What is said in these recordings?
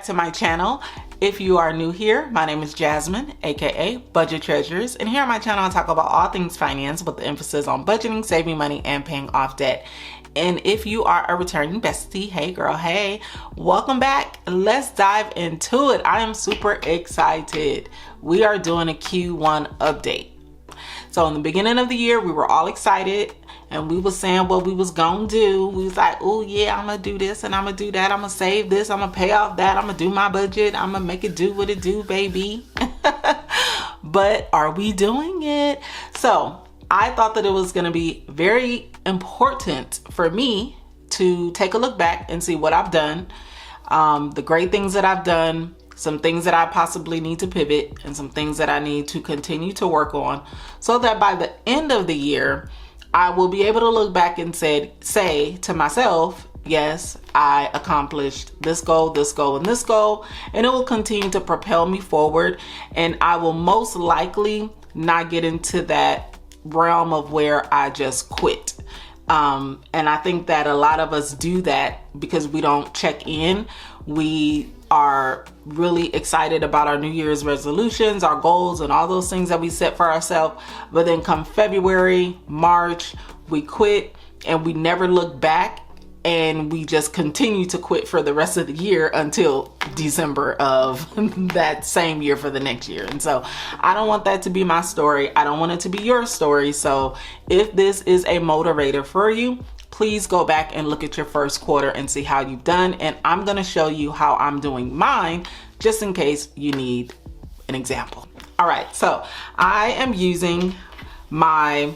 to my channel. If you are new here, my name is Jasmine, aka Budget Treasures, and here on my channel I talk about all things finance with the emphasis on budgeting, saving money, and paying off debt. And if you are a returning bestie, hey girl, hey, welcome back. Let's dive into it. I am super excited. We are doing a Q1 update. So in the beginning of the year, we were all excited and we was saying what we was gonna do. We was like, oh yeah, I'm gonna do this and I'm gonna do that. I'm gonna save this, I'm gonna pay off that, I'm gonna do my budget, I'm gonna make it do what it do, baby. But are we doing it? So I thought that it was gonna be very important for me to take a look back and see what I've done, the great things that I've done, some things that I possibly need to pivot, and some things that I need to continue to work on, so that by the end of the year, I will be able to look back and say to myself, yes, I accomplished this goal, this goal, and this goal, and it will continue to propel me forward. And I will most likely not get into that realm of where I just quit. And I think that a lot of us do that because we don't check in. We are really excited about our New Year's resolutions, our goals, and all those things that we set for ourselves. But then come February, March, we quit and we never look back, and we just continue to quit for the rest of the year until December of that same year for the next year. And so I don't want that to be my story. I don't want it to be your story. So if this is a motivator for you, please go back and look at your first quarter and see how you've done. And I'm gonna show you how I'm doing mine, just in case you need an example. All right, so I am using my,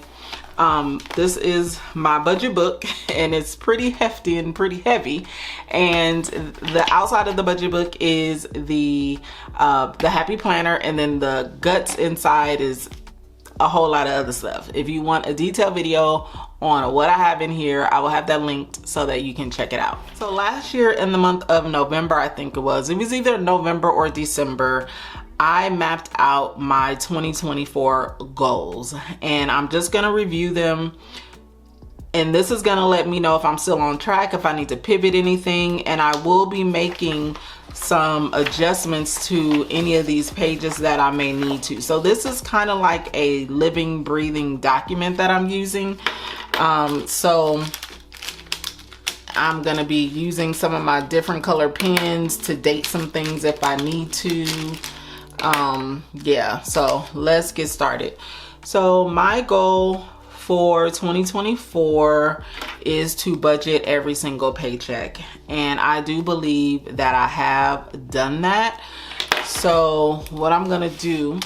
this is my budget book, and it's pretty hefty and pretty heavy. And the outside of the budget book is the happy planner, and then the guts inside is a whole lot of other stuff. If you want a detailed video on what I have in here, I will have that linked so that you can check it out. So last year in the month of November, I think it was either November or December, I mapped out my 2024 goals, and I'm just gonna review them. And this is gonna let me know if I'm still on track, if I need to pivot anything, and I will be making some adjustments to any of these pages that I may need to. So this is kind of like a living, breathing document that I'm using. So I'm gonna be using some of my different color pens to date some things if I need to. Yeah, so let's get started. So my goal for 2024 is to budget every single paycheck, and I do believe that I have done that. So what I'm gonna do,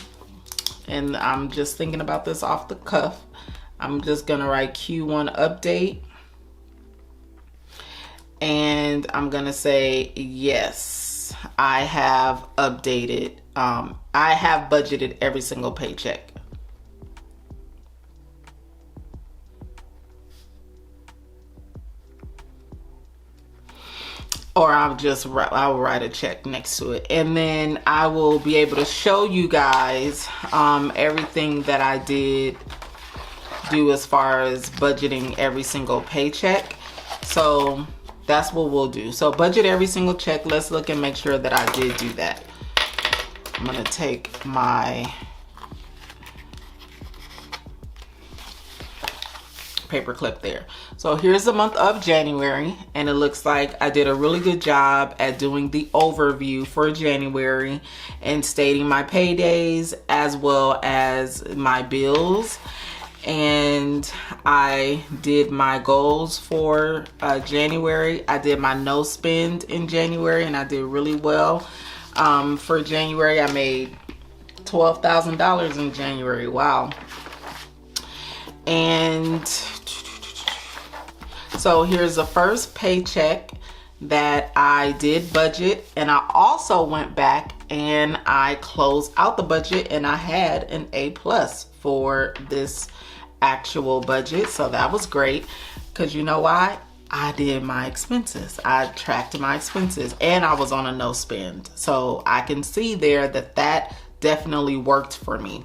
and I'm just thinking about this off the cuff, I'm just gonna write Q1 update, and I'm gonna say yes, I have updated, I have budgeted every single paycheck. Or I will write a check next to it, and then I will be able to show you guys everything that I did do as far as budgeting every single paycheck. So that's what we'll do. So budget every single check. Let's look and make sure that I did do that. I'm gonna take my paper clip there. So here's the month of January, and it looks like I did a really good job at doing the overview for January and stating my paydays as well as my bills. And I did my goals for January. I did my no spend in January, and I did really well. For January, I made $12,000 in January. Wow. And so here's the first paycheck that I did budget, and I also went back and I closed out the budget, and I had an A+ for this actual budget. So that was great, because you know why? I did my expenses. I tracked my expenses, and I was on a no spend. So I can see there that that definitely worked for me.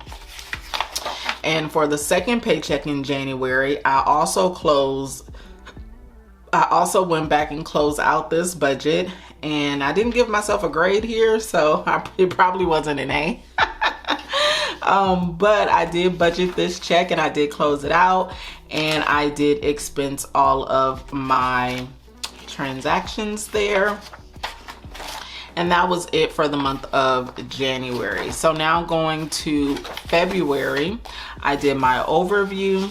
And for the second paycheck in January, I also went back and closed out this budget, and I didn't give myself a grade here, so it probably wasn't an A. But I did budget this check and I did close it out, and I did expense all of my transactions there. And that was it for the month of January. So now going to February, I did my overview,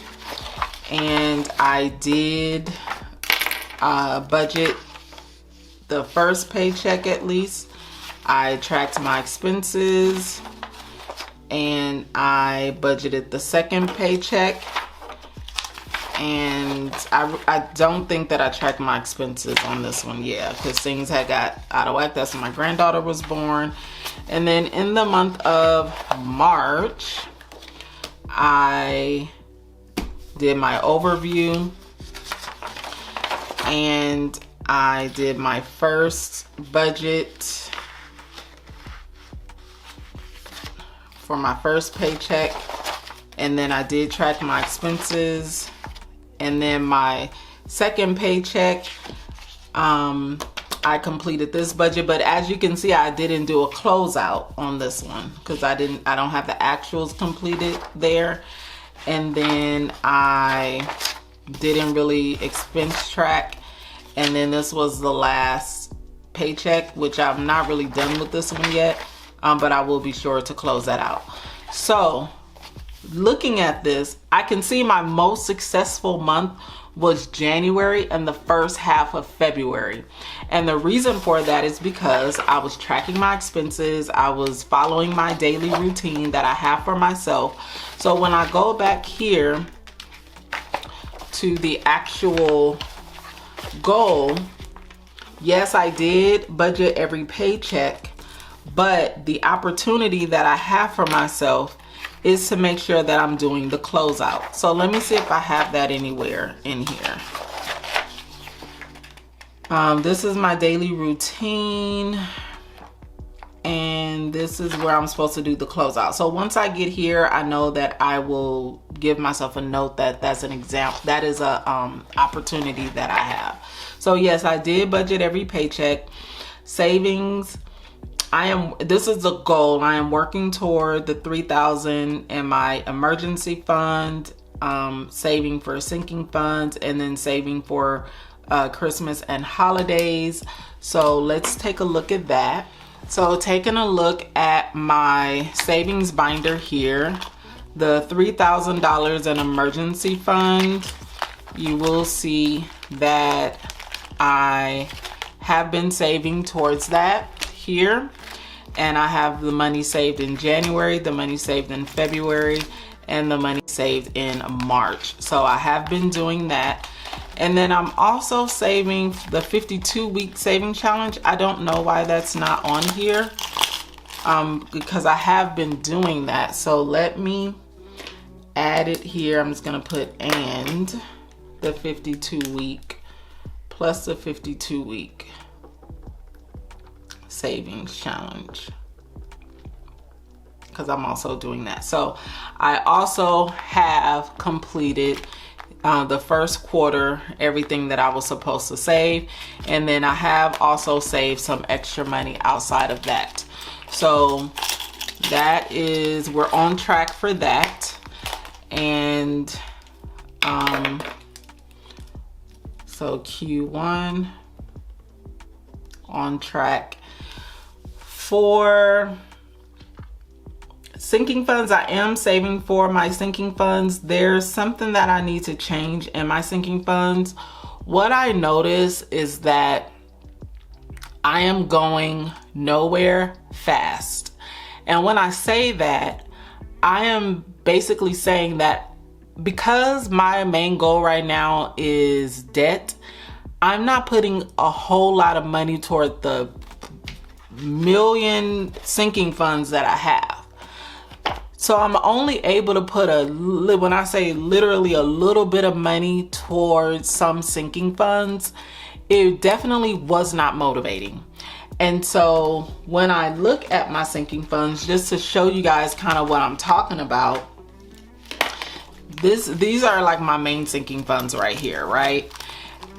and I did budget the first paycheck at least. I tracked my expenses, and I budgeted the second paycheck. And I don't think that I tracked my expenses on this one, yeah, because things had got out of whack. That's when my granddaughter was born. And then in the month of March, I did my overview, and I did my first budget for my first paycheck, and then I did track my expenses. And then my second paycheck, I completed this budget, but as you can see, I didn't do a closeout on this one because I don't have the actuals completed there. And then I didn't really expense track. And then this was the last paycheck, which I'm not really done with this one yet, but I will be sure to close that out. So looking at this, I can see my most successful month was January and the first half of February. And the reason for that is because I was tracking my expenses. I was following my daily routine that I have for myself. So when I go back here to the actual goal, yes, I did budget every paycheck, but the opportunity that I have for myself is to make sure that I'm doing the closeout. So let me see if I have that anywhere in here. This is my daily routine, and this is where I'm supposed to do the closeout. So once I get here, I know that I will give myself a note that that's an example, that is a opportunity that I have. So yes, I did budget every paycheck. Savings, this is the goal. I am working toward the $3,000 in my emergency fund, saving for sinking funds, and then saving for Christmas and holidays. So let's take a look at that. So taking a look at my savings binder here, the $3,000 in emergency fund, you will see that I have been saving towards that here, and I have the money saved in January, the money saved in February, and the money saved in March. So I have been doing that. And then I'm also saving the 52-week saving challenge. I don't know why that's not on here, because I have been doing that. So let me add it here. I'm just gonna put and the 52-week plus the 52-week savings challenge, because I'm also doing that. So I also have completed the first quarter, everything that I was supposed to save, and then I have also saved some extra money outside of that. So that is, we're on track for that. And so Q1 on track. For sinking funds, I am saving for my sinking funds. There's something that I need to change in my sinking funds. What I notice is that I am going nowhere fast. And when I say that, I am basically saying that because my main goal right now is debt, I'm not putting a whole lot of money toward the million sinking funds that I have. So I'm only able to put when I say literally a little bit of money towards some sinking funds, it definitely was not motivating. And so when I look at my sinking funds, just to show you guys kind of what I'm talking about, these are like my main sinking funds right here, right?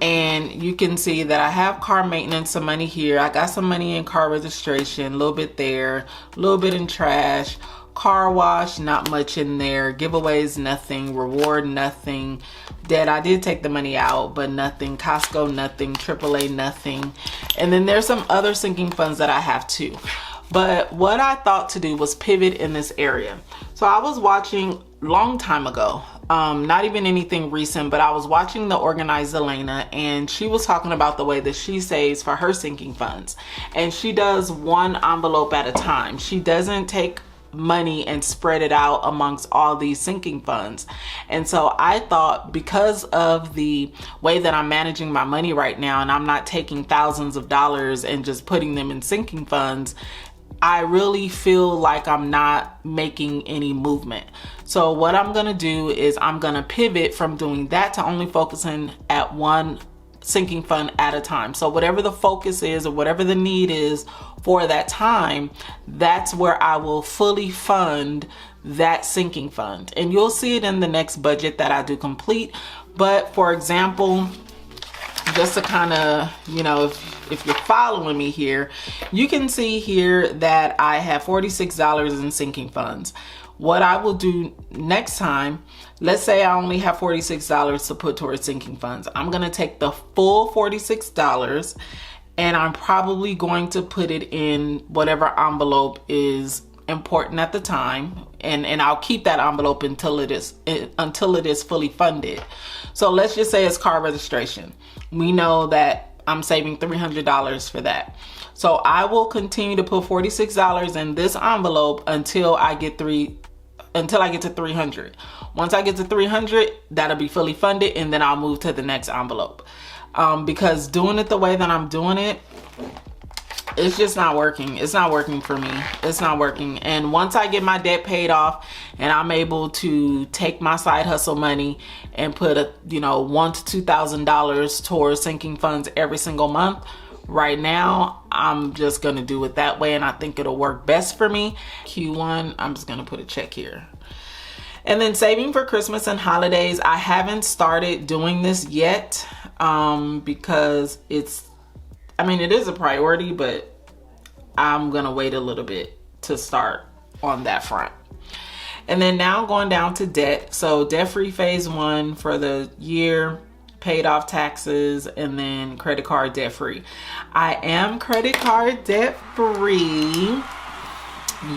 And you can see that I have car maintenance, some money here. I got some money in car registration, a little bit there, a little bit in trash. Car wash, not much in there. Giveaways, nothing. Reward, nothing. Debt, I did take the money out, but nothing. Costco, nothing. AAA, nothing. And then there's some other sinking funds that I have too. But what I thought to do was pivot in this area. So I was watching long time ago, not even anything recent, but I was watching the Organized Elena, and she was talking about the way that she saves for her sinking funds. And she does one envelope at a time. She doesn't take money and spread it out amongst all these sinking funds. And so I thought, because of the way that I'm managing my money right now, and I'm not taking thousands of dollars and just putting them in sinking funds, I really feel like I'm not making any movement. So what I'm gonna do is I'm gonna pivot from doing that to only focusing at one sinking fund at a time. So whatever the focus is or whatever the need is for that time, that's where I will fully fund that sinking fund. And you'll see it in the next budget that I do complete. But for example, just to kind of, you know, if you're following me here, you can see here that I have $46 in sinking funds. What I will do next time, let's say I only have $46 to put towards sinking funds. I'm going to take the full $46 and I'm probably going to put it in whatever envelope is important at the time, and I'll keep that envelope until it is fully funded. So let's just say it's car registration. We know that I'm saving $300 for that. So I will continue to put $46 in this envelope until I get to 300. Once I get to 300, that'll be fully funded, and then I'll move to the next envelope. Because doing it the way that I'm doing it, it's just not working. It's not working for me. It's not working. And once I get my debt paid off and I'm able to take my side hustle money and put $1,000 to $2,000 towards sinking funds every single month, right now I'm just gonna do it that way, and I think it'll work best for me. Q1, I'm just gonna put a check here. And then saving for Christmas and holidays, I haven't started doing this yet because it is a priority, but I'm gonna wait a little bit to start on that front. And then now going down to debt. So debt-free phase 1 for the year, paid off taxes, and then credit card debt-free. I am credit card debt-free.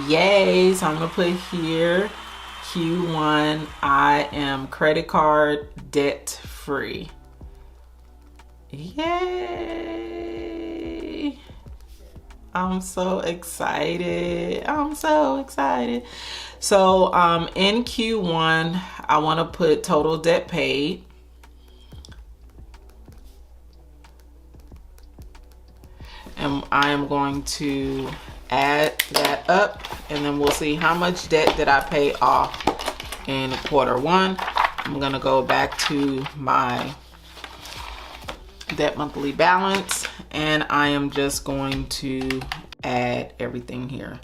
Yay. So I'm gonna put here Q1, I am credit card debt-free. Yay. I'm so excited. I'm so excited. So in Q1, I want to put total debt paid. And I am going to add that up, and then we'll see how much debt did I pay off in Q1. I'm going to go back to my debt monthly balance, and I am just going to add everything here.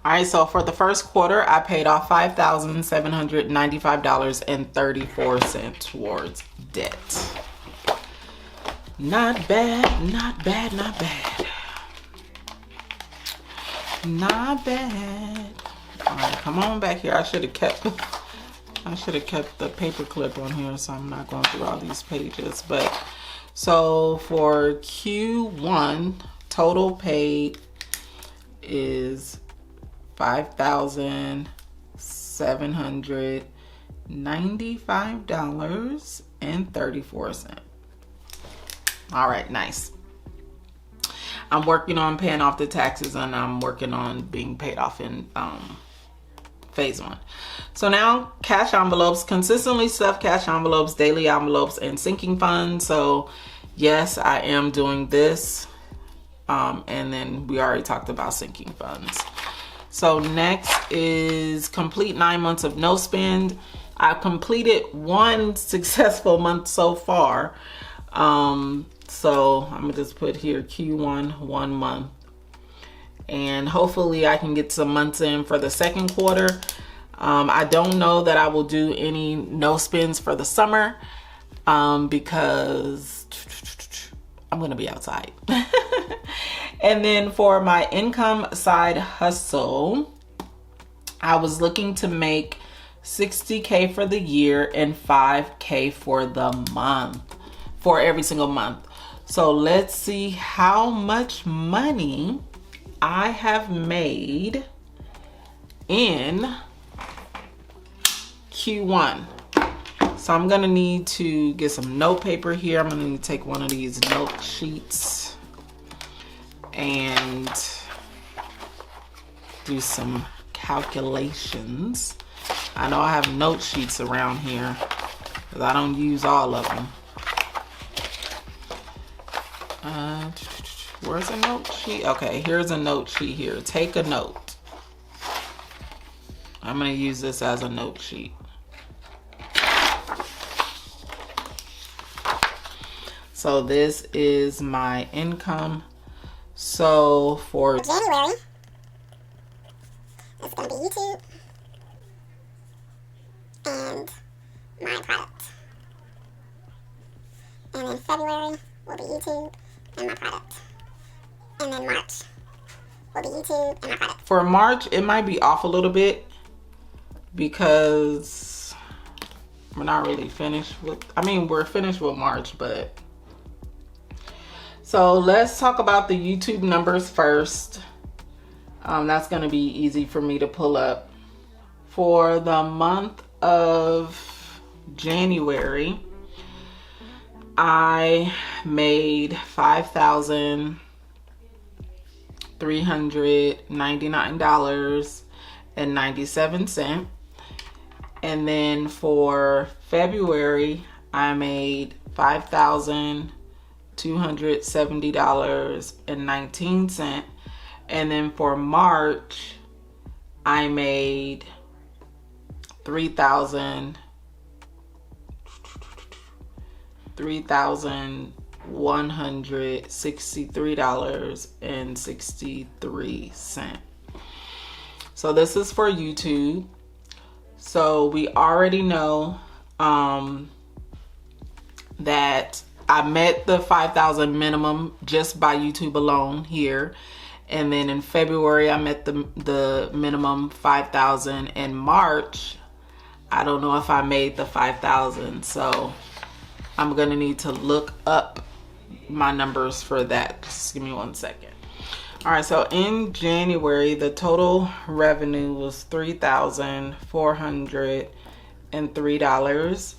All right, so for the first quarter, I paid off $5,795.34 towards debt. Not bad, not bad, not bad. Not bad. All right, come on back here. I should have kept the paper clip on here, so I'm not going through all these pages. But so for Q1, total paid is $5,795.34. All right, nice. I'm working on paying off the taxes, and I'm working on being paid off in phase 1. So now cash envelopes, consistently stuffed cash envelopes, daily envelopes, and sinking funds. So yes, I am doing this. And then we already talked about sinking funds. So next is complete 9 months of no spend. I've completed one successful month so far. So I'm gonna just put here Q1, 1 month. and hopefully I can get some months in for the second quarter. I don't know that I will do any no spends for the summer because I'm gonna be outside. And then for my income side hustle, I was looking to make $60K for the year and $5K for the month, for every single month. So let's see how much money I have made in Q1. So I'm gonna need to get some note paper here. I'm gonna need to take one of these note sheets and do some calculations. I know I have note sheets around here, but I don't use all of them. Where's a note sheet? Okay, here's a note sheet here. Take a note. I'm gonna use this as a note sheet. So this is my income. So for January, it's going to be YouTube and my product. And then February will be YouTube and my product. And then March will be YouTube and my product. For March, it might be off a little bit because we're not really finished with, I mean, we're finished with March, but. So let's talk about the YouTube numbers first. That's gonna be easy for me to pull up. For the month of January, I made $5,399.97. And then for February, I made $5,270.19. And then for March, I made $3,163.63. So this is for YouTube. So we already know that I met the 5,000 minimum just by YouTube alone here. And then in February, I met the minimum 5,000. In March, I don't know if I made the 5,000. So I'm going to need to look up my numbers for that. Just give me 1 second. All right, so in January, the total revenue was $3,403.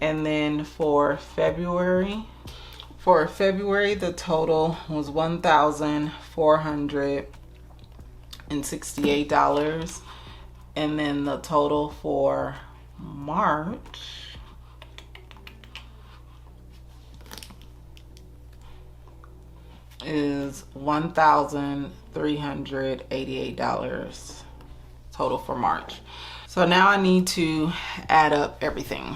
And then for February, the total was $1,468. And then the total for March is $1,388 total for March. So now I need to add up everything.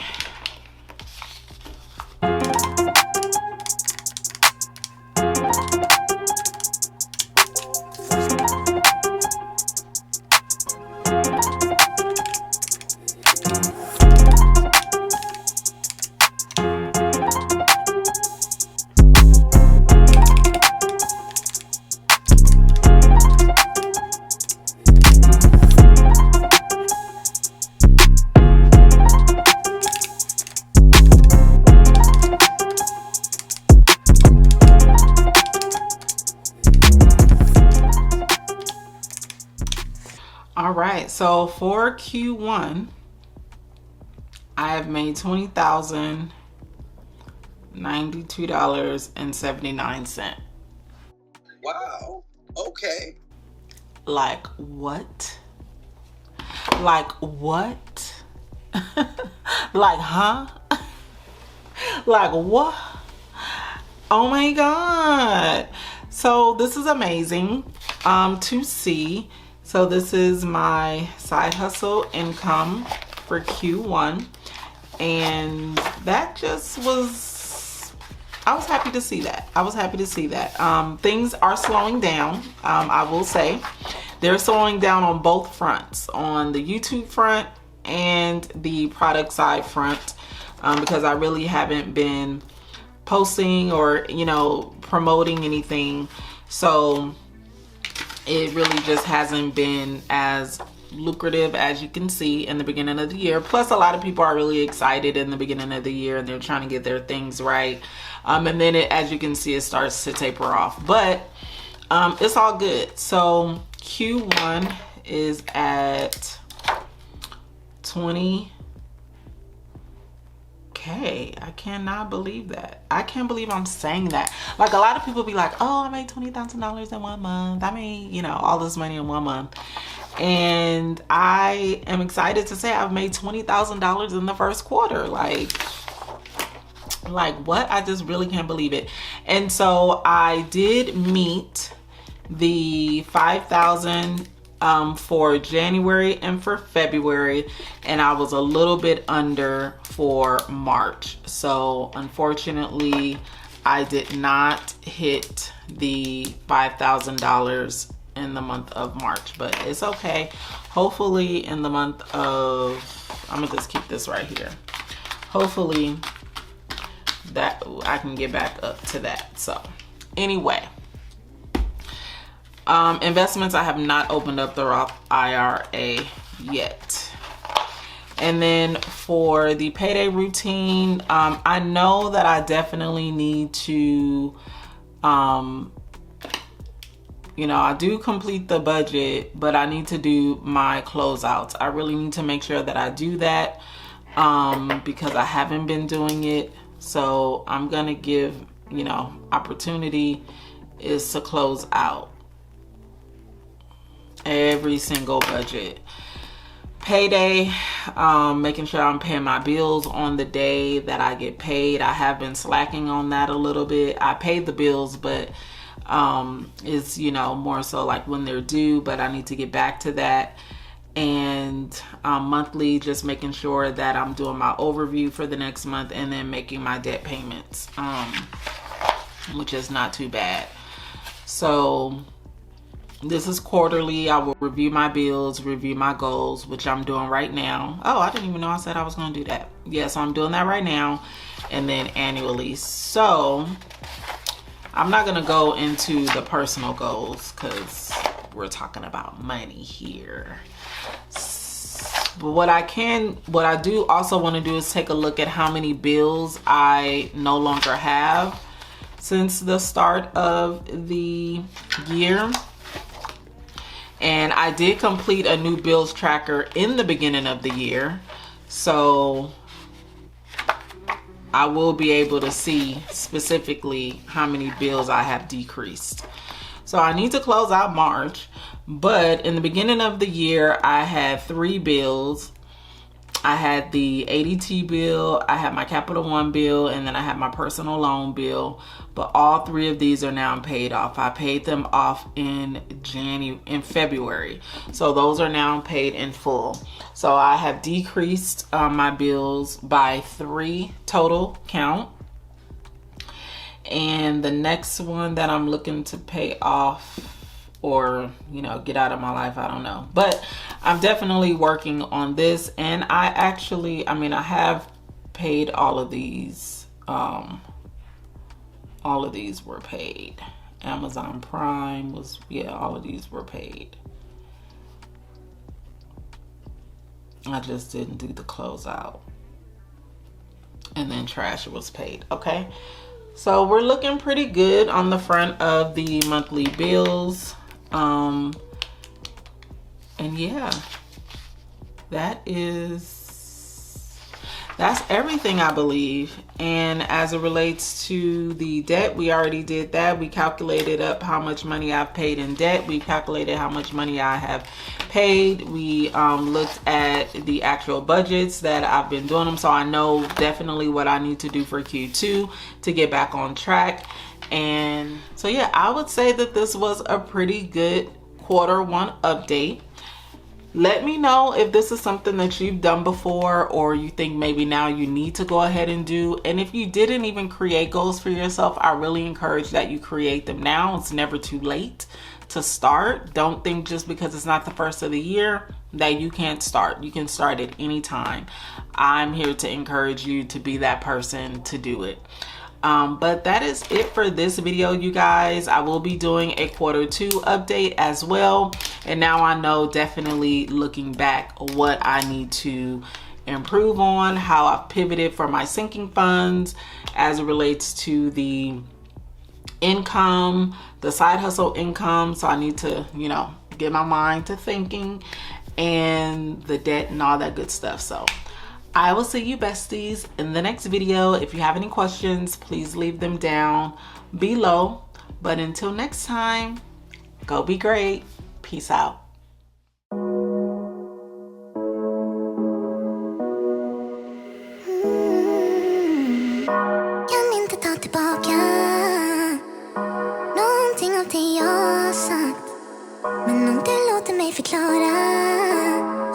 All right, so for Q1, I have made $20,092.79. Wow, okay. Like what? Like what? Like, huh? Like what? Oh my God. So this is amazing to see. So this is my side hustle income for Q1. And that just was I was happy to see that. I was happy to see that. Things are slowing down. I will say they're slowing down on both fronts, on the YouTube front and the product side front, because I really haven't been posting or, you know, promoting anything. So it really just hasn't been as lucrative as you can see in the beginning of the year. Plus, a lot of people are really excited in the beginning of the year and they're trying to get their things right. And then as you can see, it starts to taper off, but it's all good. So Q1 is at 20K. I cannot believe that. I can't believe I'm saying that. Like, a lot of people be like, oh, I made $20,000 in 1 month. I made, you know, all this money in 1 month. And I am excited to say I've made $20,000 in the first quarter. Like what? I just really can't believe it. And so I did meet the 5,000 for January and for February, and I was a little bit under for March. So unfortunately, I did not hit the $5,000 in the month of March, but it's okay. Hopefully in the month of, I'm gonna just keep this right here. Hopefully that I can get back up to that. So anyway, investments, I have not opened up the Roth IRA yet. And then for the payday routine, I know that I definitely need to, you know, I do complete the budget, but I need to do my closeouts. I really need to make sure that I do that, because I haven't been doing it. So I'm gonna give, you know, opportunity is to close out every single budget. Payday, making sure I'm paying my bills on the day that I get paid. I have been slacking on that a little bit. I paid the bills, but it's, you know, more so like when they're due, but I need to get back to that. And monthly, just making sure that I'm doing my overview for the next month and then making my debt payments, which is not too bad. So this is quarterly. I will review my bills, review my goals, which I'm doing right now. Oh, I didn't even know I said I was going to do that. Yeah, so I'm doing that right now, and then annually. So I'm not going to go into the personal goals because we're talking about money here. But what I do also want to do is take a look at how many bills I no longer have since the start of the year. And I did complete a new bills tracker in the beginning of the year. So I will be able to see specifically how many bills I have decreased. So I need to close out March, but in the beginning of the year, I had 3 bills. I had the ADT bill, I had my Capital One bill, and then I had my personal loan bill. But all 3 of these are now paid off. I paid them off in February. So those are now paid in full. So I have decreased my bills by 3 total count. And the next one that I'm looking to pay off, or, you know, get out of my life, I don't know. But I'm definitely working on this. And I actually, I have paid all of these. All of these were paid. Amazon Prime was, yeah, all of these were paid. I just didn't do the closeout. And then trash was paid, okay? So we're looking pretty good on the front of the monthly bills. And yeah, that's everything, I believe. And as it relates to the debt, we already did that. We calculated up how much money I've paid in debt. We calculated how much money I have paid. We looked at the actual budgets that I've been doing them. So I know definitely what I need to do for Q2 to get back on track. And so yeah, I would say that this was a pretty good Q1 update. Let me know if this is something that you've done before or you think maybe now you need to go ahead and do. And if you didn't even create goals for yourself, I really encourage that you create them now. It's never too late to start. Don't think just because it's not the first of the year that you can't start. You can start at any time. I'm here to encourage you to be that person to do it. But that is it for this video, you guys. I will be doing a Q2 update as well. And now I know, definitely looking back, what I need to improve on, how I've pivoted for my sinking funds as it relates to the income, the side hustle income. So I need to, get my mind to thinking, and the debt and all that good stuff. So I will see you besties in the next video. If you have any questions, please leave them down below. But until next time, go be great. Peace out. Kan inte ta tillbaka någonting av det jag sagt. Men om du låter mig förklara,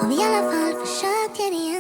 har vi i alla fall försökt ge det en